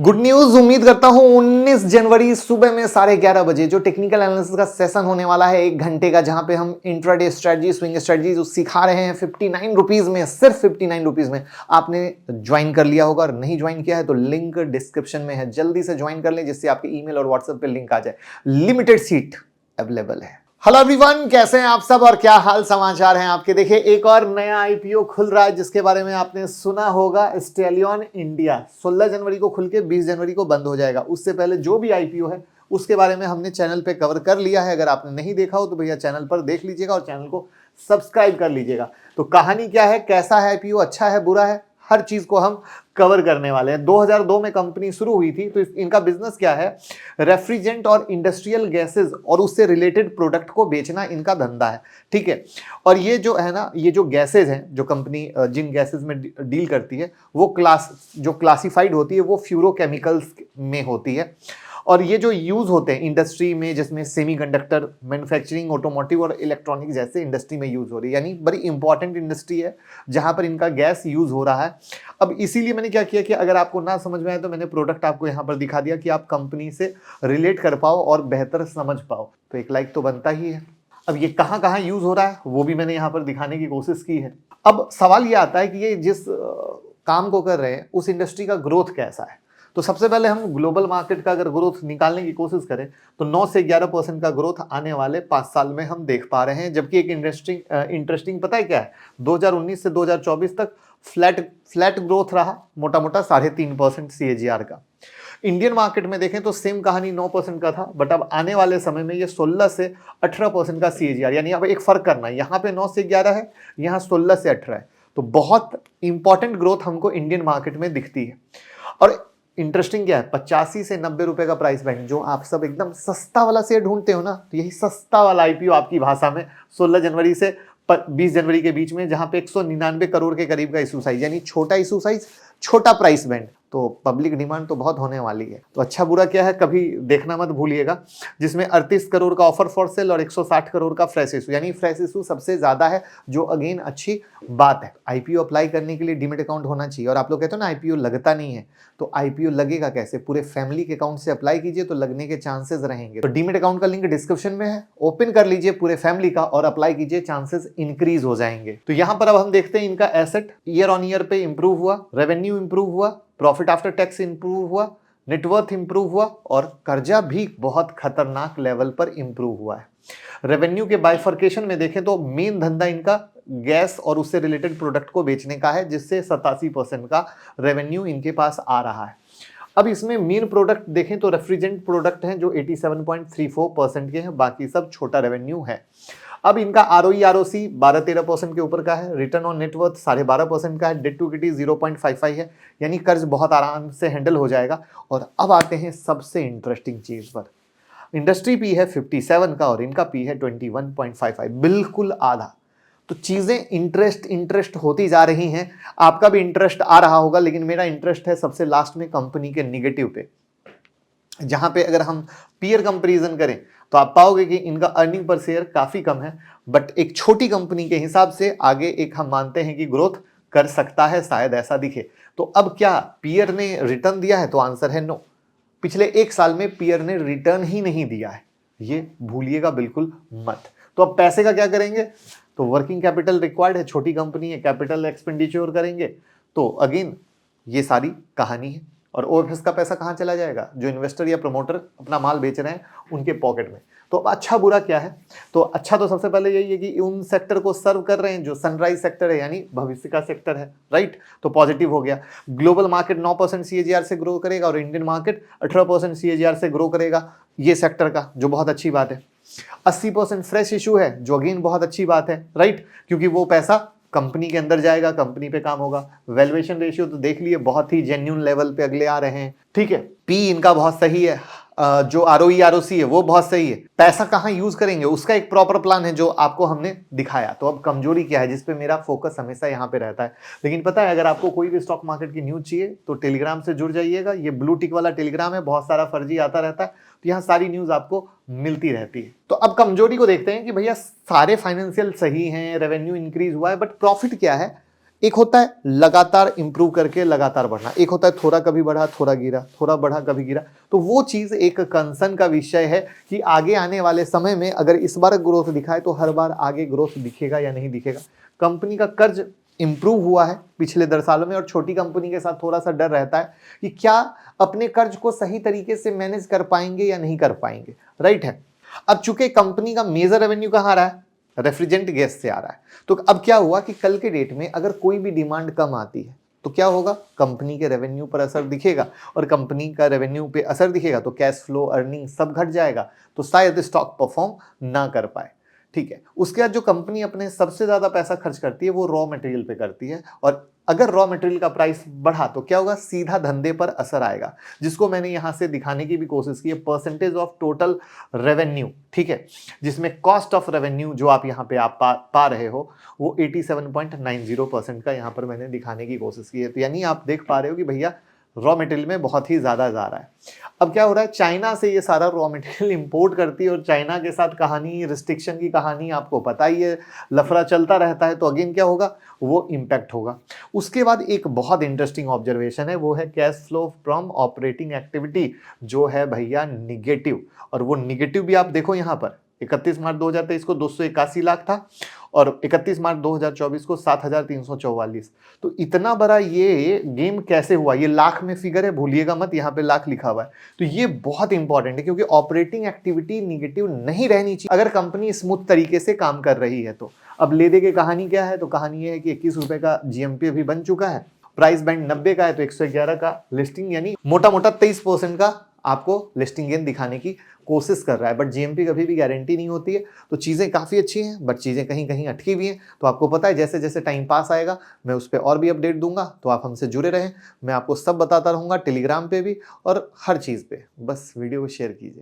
Good news, उम्मीद करता हूं 19 जनवरी सुबह में 11:30 बजे जो टेक्निकल एनालिसिस का सेशन होने वाला है 1 घंटे का, जहां पे हम इंट्राडे स्ट्रेटजी, स्विंग स्ट्रेटजी जो सिखा रहे हैं 59 रुपीज में, सिर्फ 59 रुपीज में आपने ज्वाइन कर लिया होगा। और नहीं ज्वाइन किया है तो लिंक डिस्क्रिप्शन में है, जल्दी से ज्वाइन कर लें जिससे आपके ईमेल और व्हाट्सएप पे लिंक आ जाए। लिमिटेड सीट अवेलेबल है। हेलो एवरीवन, कैसे हैं आप सब और क्या हाल समाचार हैं आपके। देखिए, एक और नया आईपीओ खुल रहा है जिसके बारे में आपने सुना होगा, स्टेलियन इंडिया। 16 जनवरी को खुल के 20 जनवरी को बंद हो जाएगा। उससे पहले जो भी आईपीओ है उसके बारे में हमने चैनल पे कवर कर लिया है। अगर आपने नहीं देखा हो तो भैया चैनल पर देख लीजिएगा और चैनल को सब्सक्राइब कर लीजिएगा। तो कहानी क्या है, कैसा है आईपीओ, अच्छा है बुरा है, हर चीज को हम कवर करने वाले हैं। 2002 में कंपनी शुरू हुई थी। तो इनका बिजनेस क्या है, रेफ्रिजरेंट और इंडस्ट्रियल गैसेस और उससे रिलेटेड प्रोडक्ट को बेचना इनका धंधा है। ठीक है। और ये जो है ना, ये जो गैसेस हैं, जो कंपनी जिन गैसेस में डील करती है वो जो क्लासिफाइड होती है वो फ्यूरोकेमिकल्स में होती है। और ये जो यूज होते हैं इंडस्ट्री में, जिसमें सेमीकंडक्टर, मैन्युफैक्चरिंग, ऑटोमोटिव और इलेक्ट्रॉनिक जैसे इंडस्ट्री में यूज हो रही है, यानी बड़ी इंपॉर्टेंट इंडस्ट्री है जहां पर इनका गैस यूज हो रहा है। अब इसीलिए मैंने क्या किया कि अगर आपको ना समझ में आए तो मैंने प्रोडक्ट आपको यहाँ पर दिखा दिया कि आप कंपनी से रिलेट कर पाओ और बेहतर समझ पाओ। तो एक लाइक तो बनता ही है। अब ये कहाँ कहाँ यूज हो रहा है वो भी मैंने यहाँ पर दिखाने की कोशिश की है। अब सवाल ये आता है कि ये जिस काम को कर रहे हैं उस इंडस्ट्री का ग्रोथ कैसा है। तो सबसे पहले हम ग्लोबल मार्केट का अगर ग्रोथ निकालने की कोशिश करें तो 9 से 11% का ग्रोथ आने वाले 5 साल में हम देख पा रहे हैं। जबकि एक इंटरेस्टिंग पता है क्या है, 2019 से 2024 तक फ्लैट ग्रोथ रहा, मोटा मोटा 3.5% CAGR का। इंडियन मार्केट में देखें तो सेम कहानी 9% का था, बट अब आने वाले समय में ये 16 से 18% का CAGR, यानी अब एक फर्क करना है, यहाँ पे 9 से 11 है, यहाँ 16 से 18 है। तो बहुत इंपॉर्टेंट ग्रोथ हमको इंडियन मार्केट में दिखती है। और इंटरेस्टिंग क्या है, 85 से 90 रुपए का प्राइस बैंड, जो आप सब एकदम सस्ता वाला शेयर ढूंढते हो ना, तो यही सस्ता वाला आईपीओ आपकी भाषा में 16 जनवरी से 20 जनवरी के बीच में, जहां पे 199 करोड़ के करीब का इशू साइज, यानी छोटा इशू साइज, छोटा प्राइस बैंड। तो पब्लिक डिमांड तो बहुत होने वाली है। तो अच्छा बुरा क्या है कभी देखना मत भूलिएगा, जिसमें 38 करोड़ का ऑफर फॉर सेल और 160 करोड़ का फ्रेश इशू, यानी फ्रेश इशू सबसे ज्यादा है, जो अगेन अच्छी बात है। आईपीओ अप्लाई करने के लिए डीमेट अकाउंट होना चाहिए। और आप लोग कहते हो ना आईपीओ लगता नहीं है, तो आईपीओ लगेगा कैसे, पूरे फैमिली के अकाउंट से अप्लाई कीजिए तो लगने के चांसेस रहेंगे। तो डीमेट अकाउंट का लिंक डिस्क्रिप्शन में है, ओपन कर लीजिए पूरे फैमिली का और अप्लाई कीजिए, चांसेस इंक्रीज हो जाएंगे। तो यहां पर अब हम देखते हैं इनका एसेट ईयर ऑन ईयर पे इंप्रूव हुआ, रेवेन्यू इंप्रूव हुआ, प्रॉफिट आफ्टर टैक्स इंप्रूव हुआ, नेटवर्थ इंप्रूव हुआ और कर्जा भी बहुत खतरनाक लेवल पर इंप्रूव हुआ है। रेवेन्यू के बाइफर्केशन में देखें तो मेन धंधा इनका गैस और उससे रिलेटेड प्रोडक्ट को बेचने का है, जिससे 87% का रेवेन्यू इनके पास आ रहा है। अब इसमें मेन प्रोडक्ट देखें तो रेफ्रिजरेंट प्रोडक्ट हैं जो 87.34% के हैं, बाकी सब छोटा रेवेन्यू है। अब इनका ROE ROC 12-13% के ऊपर का है, रिटर्न ऑन नेटवर्थ 12.5% का है, डेट टू इक्विटी 0.55 है, यानी कर्ज बहुत आराम से हैंडल हो जाएगा। और अब आते हैं सबसे इंटरेस्टिंग चीज पर। इंडस्ट्री पी है 57 का और इनका पी है 21.55, बिल्कुल आधा। तो चीजें इंटरेस्ट होती जा रही हैं। आपका भी इंटरेस्ट आ रहा होगा, लेकिन मेरा इंटरेस्ट है सबसे लास्ट में कंपनी के निगेटिव पे, जहां पे अगर हम पीयर कंपैरिजन करें तो आप पाओगे कि इनका अर्निंग पर शेयर काफी कम है, बट एक छोटी कंपनी के हिसाब से आगे एक हम मानते हैं कि ग्रोथ कर सकता है, शायद ऐसा दिखे। तो अब क्या पीयर ने रिटर्न दिया है, तो आंसर है नो। पिछले 1 साल में पीयर ने रिटर्न ही नहीं दिया है, ये भूलिएगा बिल्कुल मत। तो अब पैसे का क्या करेंगे, तो वर्किंग कैपिटल रिक्वायर्ड है, छोटी कंपनी है, कैपिटल एक्सपेंडिचर करेंगे। तो अगेन ये सारी कहानी है। और ओएफएस का पैसा कहां चला जाएगा, जो इन्वेस्टर या प्रमोटर अपना माल बेच रहे हैं उनके पॉकेट में। तो अच्छा बुरा क्या है, तो अच्छा तो सबसे पहले यही है कि उन सेक्टर को सर्व कर रहे हैं जो सनराइज सेक्टर है, यानी भविष्य का सेक्टर है, राइट। तो पॉजिटिव हो गया। ग्लोबल मार्केट 9% CAGR से ग्रो करेगा और इंडियन मार्केट 18% CAGR से ग्रो करेगा, ये सेक्टर का, जो बहुत अच्छी बात है। 80% फ्रेश इशू है, जो अगेन बहुत अच्छी बात है, राइट, क्योंकि वो पैसा कंपनी के अंदर जाएगा, कंपनी पे काम होगा। वैल्यूएशन रेशियो तो देख लिए, बहुत ही जेन्युइन लेवल पे अगले आ रहे हैं, ठीक है। पी इनका बहुत सही है, जो ROE ROC है वो बहुत सही है। पैसा कहाँ यूज करेंगे उसका एक प्रॉपर प्लान है जो आपको हमने दिखाया। तो अब कमजोरी क्या है, जिसपे मेरा फोकस हमेशा यहाँ पे रहता है। लेकिन पता है, अगर आपको कोई भी स्टॉक मार्केट की न्यूज चाहिए तो टेलीग्राम से जुड़ जाइएगा। ये ब्लू टिक वाला टेलीग्राम है, बहुत सारा फर्जी आता रहता है, तो यहाँ सारी न्यूज आपको मिलती रहती है। तो अब कमजोरी को देखते हैं कि भैया सारे फाइनेंशियल सही हैं, रेवेन्यू इंक्रीज हुआ है, बट प्रॉफिट क्या है, एक होता है लगातार इंप्रूव करके लगातार बढ़ना, एक होता है थोड़ा कभी बढ़ा थोड़ा गिरा, थोड़ा बढ़ा कभी गिरा। तो वो चीज एक कंसर्न का विषय है कि आगे आने वाले समय में अगर इस बार ग्रोथ दिखाए तो हर बार आगे ग्रोथ दिखेगा या नहीं दिखेगा। कंपनी का कर्ज इंप्रूव हुआ है पिछले 10 सालों में और छोटी कंपनी के साथ थोड़ा सा डर रहता है कि क्या अपने कर्ज को सही तरीके से मैनेज कर पाएंगे या नहीं कर पाएंगे, राइट है। अब चूंकि कंपनी का मेजर रेवेन्यू कहाँ आ रहा है, रेफ्रिजरेंट गैस से आ रहा है, तो अब क्या हुआ कि कल के डेट में अगर कोई भी डिमांड कम आती है तो क्या होगा, कंपनी के रेवेन्यू पर असर दिखेगा और कंपनी का रेवेन्यू पे असर दिखेगा तो कैश फ्लो अर्निंग सब घट जाएगा, तो शायद स्टॉक परफॉर्म ना कर पाए। ठीक है, उसके बाद जो कंपनी अपने सबसे ज्यादा पैसा खर्च करती है वो रॉ मटेरियल पे करती है, और अगर रॉ मटेरियल का प्राइस बढ़ा तो क्या होगा, सीधा धंधे पर असर आएगा, जिसको मैंने यहां से दिखाने की भी कोशिश की है, परसेंटेज ऑफ टोटल रेवेन्यू। ठीक है, जिसमें कॉस्ट ऑफ रेवेन्यू जो आप यहाँ पे आप पा रहे हो वो 87.90% का यहाँ पर मैंने दिखाने की कोशिश की है। तो यानी आप देख पा रहे हो कि भैया रॉ मटेरियल में बहुत ही ज्यादा जा रहा है। अब क्या हो रहा है, चाइना से ये सारा रॉ मटेरियल इंपोर्ट करती है और चाइना के साथ कहानी, रिस्ट्रिक्शन की कहानी आपको पता ही है, लफड़ा चलता रहता है, तो अगेन क्या होगा, वो इम्पैक्ट होगा। उसके बाद एक बहुत इंटरेस्टिंग ऑब्जर्वेशन है, वो है cash flow from operating activity जो है भैया निगेटिव, और वो निगेटिव भी आप देखो यहाँ पर 31 मार्च 2023 को 281 लाख था और 31 मार्च 2024 को 7344। तो इतना बड़ा ये गेम कैसे हुआ, ये लाख में फिगर है, भूलिएगा मत, यहाँ पे लाख लिखा हुआ है। तो ये बहुत इंपॉर्टेंट है क्योंकि ऑपरेटिंग एक्टिविटी निगेटिव नहीं रहनी चाहिए अगर कंपनी स्मूथ तरीके से काम कर रही है। तो अब ले दे के कहानी क्या है, तो कहानी ये है कि 21 रुपए का जीएमपी अभी बन चुका है, प्राइस बैंड 90 का है, तो 111 का लिस्टिंग, यानी मोटा मोटा 23% का आपको लिस्टिंग गेन दिखाने की कोशिश कर रहा है। बट जीएमपी कभी भी गारंटी नहीं होती है, तो चीज़ें काफ़ी अच्छी हैं बट चीज़ें कहीं कहीं अटकी हुई हैं। तो आपको पता है जैसे जैसे टाइम पास आएगा मैं उस पर और भी अपडेट दूंगा, तो आप हमसे जुड़े रहें, मैं आपको सब बताता रहूँगा टेलीग्राम पे भी और हर चीज़ पे। बस वीडियो को शेयर कीजिए।